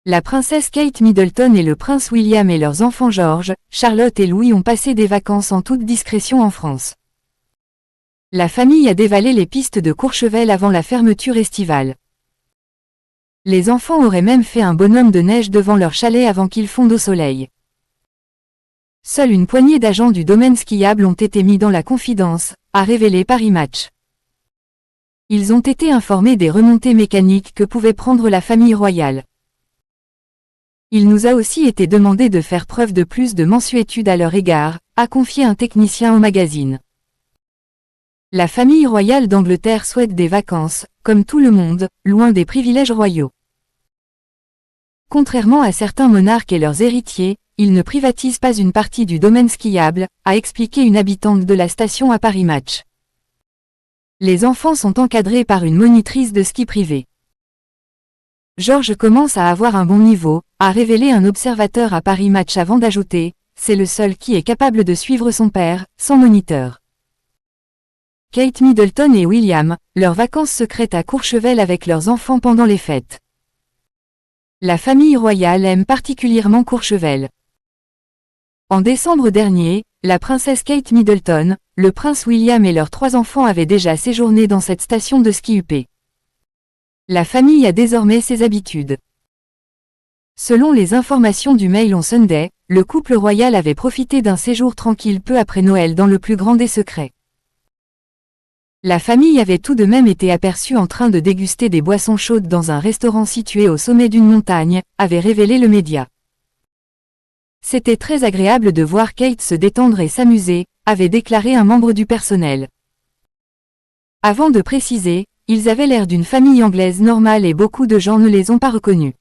La princesse Kate Middleton et le prince William et leurs enfants George, Charlotte et Louis ont passé des vacances en toute discrétion en France. La famille a dévalé les pistes de Courchevel avant la fermeture estivale. Les enfants auraient même fait un bonhomme de neige devant leur chalet avant qu'il fonde au soleil. Seule une poignée d'agents du domaine skiable ont été mis dans la confidence, a révélé Paris Match. Ils ont été informés des remontées mécaniques que pouvait prendre la famille royale. Il nous a aussi été demandé de faire preuve de plus de mansuétude à leur égard, a confié un technicien au magazine. La famille royale d'Angleterre souhaite des vacances, comme tout le monde, loin des privilèges royaux. Contrairement à certains monarques et leurs héritiers, ils ne privatisent pas une partie du domaine skiable, a expliqué une habitante de la station à Paris Match. Les enfants sont encadrés par une monitrice de ski privée. George commence à avoir un bon niveau, a révélé un observateur à Paris Match avant d'ajouter, c'est le seul qui est capable de suivre son père, sans moniteur. Kate Middleton et William, leurs vacances secrètes à Courchevel avec leurs enfants pendant les fêtes. La famille royale aime particulièrement Courchevel. En décembre dernier, la princesse Kate Middleton, le prince William et leurs 3 enfants avaient déjà séjourné dans cette station de ski UP. La famille a désormais ses habitudes. Selon les informations du Mail on Sunday, le couple royal avait profité d'un séjour tranquille peu après Noël dans le plus grand des secrets. La famille avait tout de même été aperçue en train de déguster des boissons chaudes dans un restaurant situé au sommet d'une montagne, avait révélé le média. C'était très agréable de voir Kate se détendre et s'amuser, avait déclaré un membre du personnel. Avant de préciser, ils avaient l'air d'une famille anglaise normale et beaucoup de gens ne les ont pas reconnus.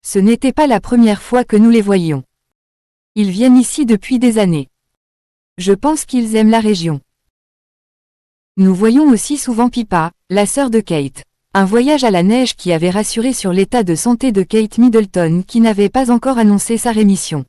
Ce n'était pas la première fois que nous les voyions. Ils viennent ici depuis des années. Je pense qu'ils aiment la région. Nous voyons aussi souvent Pippa, la sœur de Kate. Un voyage à la neige qui avait rassuré sur l'état de santé de Kate Middleton qui n'avait pas encore annoncé sa rémission.